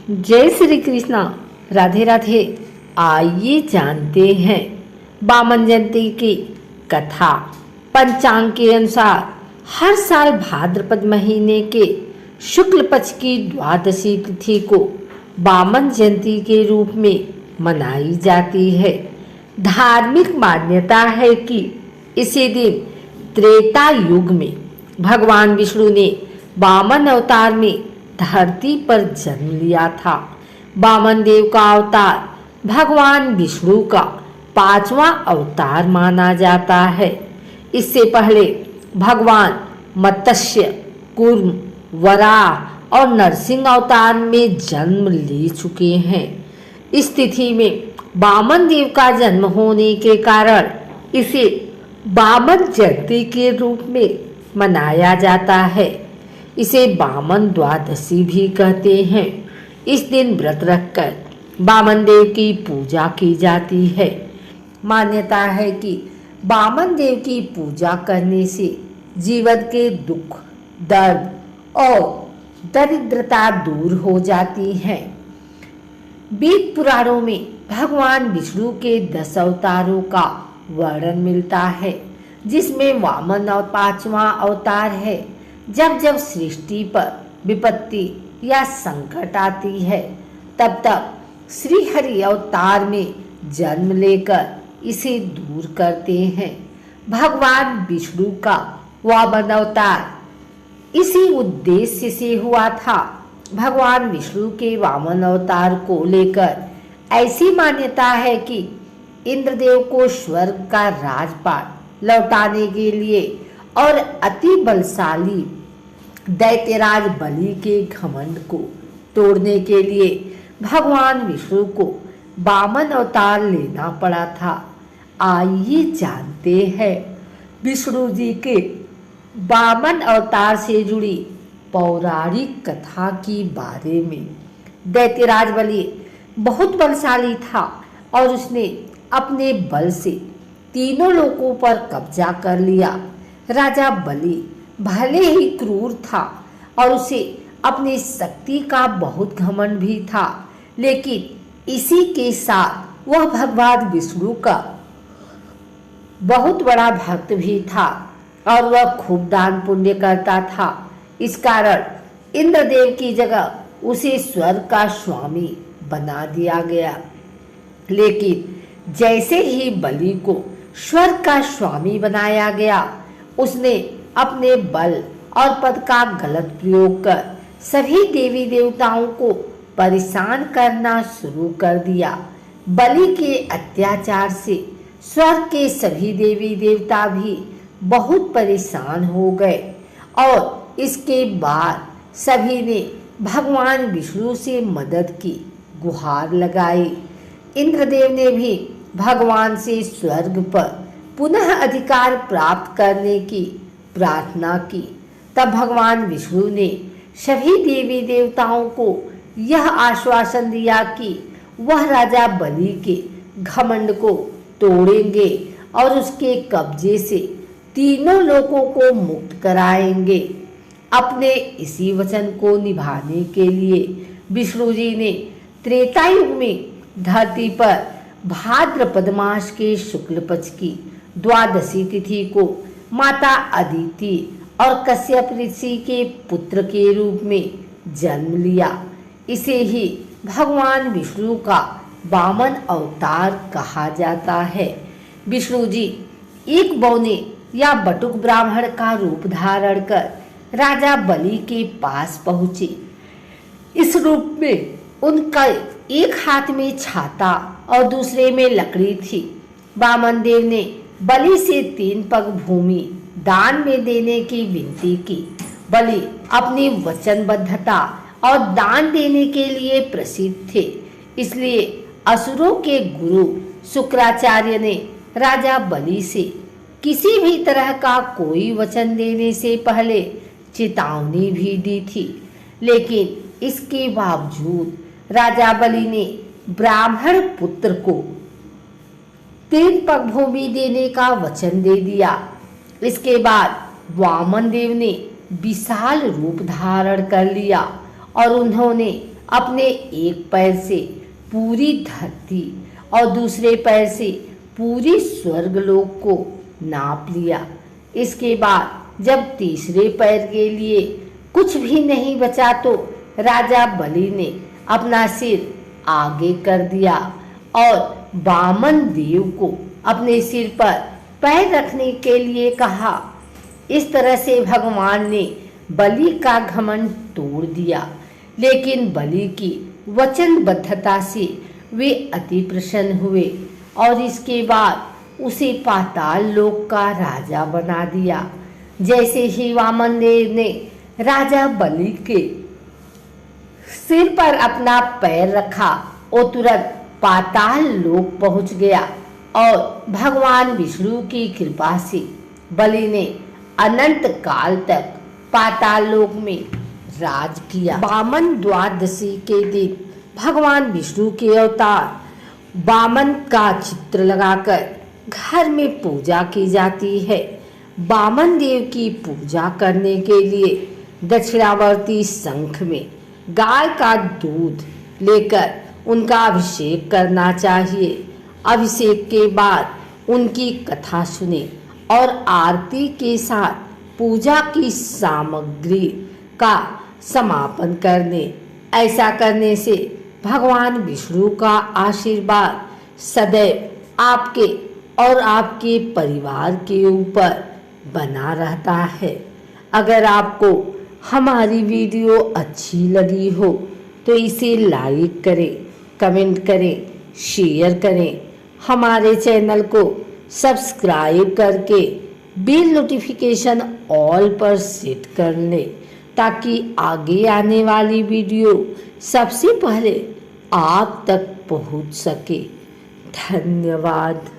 जय श्री कृष्णा। राधे राधे। आइए जानते हैं वामन जयंती की कथा। पंचांग के अनुसार हर साल भाद्रपद महीने के शुक्ल पक्ष की द्वादशी तिथि को वामन जयंती के रूप में मनाई जाती है। धार्मिक मान्यता है कि इसी दिन त्रेता युग में भगवान विष्णु ने वामन अवतार में धरती पर जन्म लिया था। वामन देव का अवतार भगवान विष्णु का 5वां अवतार माना जाता है। इससे पहले भगवान मत्स्य, कूर्म, वराह और नरसिंह अवतार में जन्म ले चुके हैं। इस तिथि में वामन देव का जन्म होने के कारण इसे वामन जयंती के रूप में मनाया जाता है। इसे वामन द्वादशी भी कहते हैं। इस दिन व्रत रखकर वामन देव की पूजा की जाती है। मान्यता है कि वामन देव की पूजा करने से जीवन के दुख, दर्द और दरिद्रता दूर हो जाती है। वेद पुराणों में भगवान विष्णु के 10 अवतारों का वर्णन मिलता है, जिसमें वामन 5वां अवतार है। जब जब सृष्टि पर विपत्ति या संकट आती है, तब तब श्री हरि अवतार में जन्म लेकर इसे दूर करते हैं। भगवान विष्णु का वामन अवतार इसी उद्देश्य से हुआ था। भगवान विष्णु के वामन अवतार को लेकर ऐसी मान्यता है कि इंद्रदेव को स्वर्ग का राजपाट लौटाने के लिए और अति बलशाली दैत्यराज बलि के घमंड को तोड़ने के लिए भगवान विष्णु को वामन अवतार लेना पड़ा था। आइए जानते हैं विष्णु जी के वामन अवतार से जुड़ी पौराणिक कथा के बारे में। दैत्यराज बलि बहुत बलशाली था और उसने अपने बल से तीनों लोकों पर कब्जा कर लिया। राजा बलि भले ही क्रूर था और उसे अपनी शक्ति का बहुत घमंड भी था, लेकिन इसी के साथ वह भगवान विष्णु का बहुत बड़ा भक्त भी था और वह खूब दान पुण्य करता था। इस कारण इंद्रदेव की जगह उसे स्वर्ग का स्वामी बना दिया गया। लेकिन जैसे ही बलि को स्वर्ग का स्वामी बनाया गया, उसने अपने बल और पद का गलत प्रयोग कर सभी देवी देवताओं को परेशान करना शुरू कर दिया। बलि के अत्याचार से स्वर्ग के सभी देवी देवता भी बहुत परेशान हो गए और इसके बाद सभी ने भगवान विष्णु से मदद की गुहार लगाई। इंद्रदेव ने भी भगवान से स्वर्ग पर पुनः अधिकार प्राप्त करने की प्रार्थना की। तब भगवान विष्णु ने सभी देवी देवताओं को यह आश्वासन दिया कि वह राजा बलि के घमंड को तोड़ेंगे और उसके कब्जे से तीनों लोकों को मुक्त कराएंगे। अपने इसी वचन को निभाने के लिए विष्णु जी ने त्रेता युग में धरती पर भाद्रपद मास के शुक्ल पक्ष की द्वादशी तिथि को माता अदिति और कश्यप ऋषि के पुत्र के रूप में जन्म लिया। इसे ही भगवान विष्णु का वामन अवतार कहा जाता है। विष्णु जी एक बौने या बटुक ब्राह्मण का रूप धारण कर राजा बलि के पास पहुँचे। इस रूप में उनका एक हाथ में छाता और दूसरे में लकड़ी थी। वामन देव ने बलि से 3 पग भूमि दान में देने की विनती की। बलि अपनी वचनबद्धता और दान देने के लिए प्रसिद्ध थे, इसलिए असुरों के गुरु शुक्राचार्य ने राजा बलि से किसी भी तरह का कोई वचन देने से पहले चेतावनी भी दी थी। लेकिन इसके बावजूद राजा बलि ने ब्राह्मण पुत्र को 3 पग भूमि देने का वचन दे दिया। इसके बाद वामन देव ने विशाल रूप धारण कर लिया और उन्होंने अपने एक पैर से पूरी धरती और दूसरे पैर से पूरी स्वर्गलोक को नाप लिया। इसके बाद जब तीसरे पैर के लिए कुछ भी नहीं बचा तो राजा बलि ने अपना सिर आगे कर दिया और वामन देव को अपने सिर पर पैर रखने के लिए कहा। इस तरह से भगवान ने बलि का घमंड तोड़ दिया, लेकिन बलि की वचनबद्धता से वे अति प्रसन्न हुए और इसके बाद उसे पाताल लोक का राजा बना दिया। जैसे ही वामन देव ने राजा बलि के सिर पर अपना पैर रखा, वो तुरंत पाताल लोक पहुंच गया और भगवान विष्णु की कृपा से बलि ने अनंत काल तक पाताल लोक में राज किया। वामन द्वादशी के दिन भगवान विष्णु के अवतार वामन का चित्र लगाकर घर में पूजा की जाती है। वामन देव की पूजा करने के लिए दक्षिणावर्ती शंख में गाय का दूध लेकर उनका अभिषेक करना चाहिए। अभिषेक के बाद उनकी कथा सुने और आरती के साथ पूजा की सामग्री का समापन कर दें। ऐसा करने से भगवान विष्णु का आशीर्वाद सदैव आपके और आपके परिवार के ऊपर बना रहता है। अगर आपको हमारी वीडियो अच्छी लगी हो तो इसे लाइक करें, कमेंट करें, शेयर करें। हमारे चैनल को सब्सक्राइब करके बेल नोटिफिकेशन ऑल पर सेट कर लें ताकि आगे आने वाली वीडियो सबसे पहले आप तक पहुंच सके। धन्यवाद।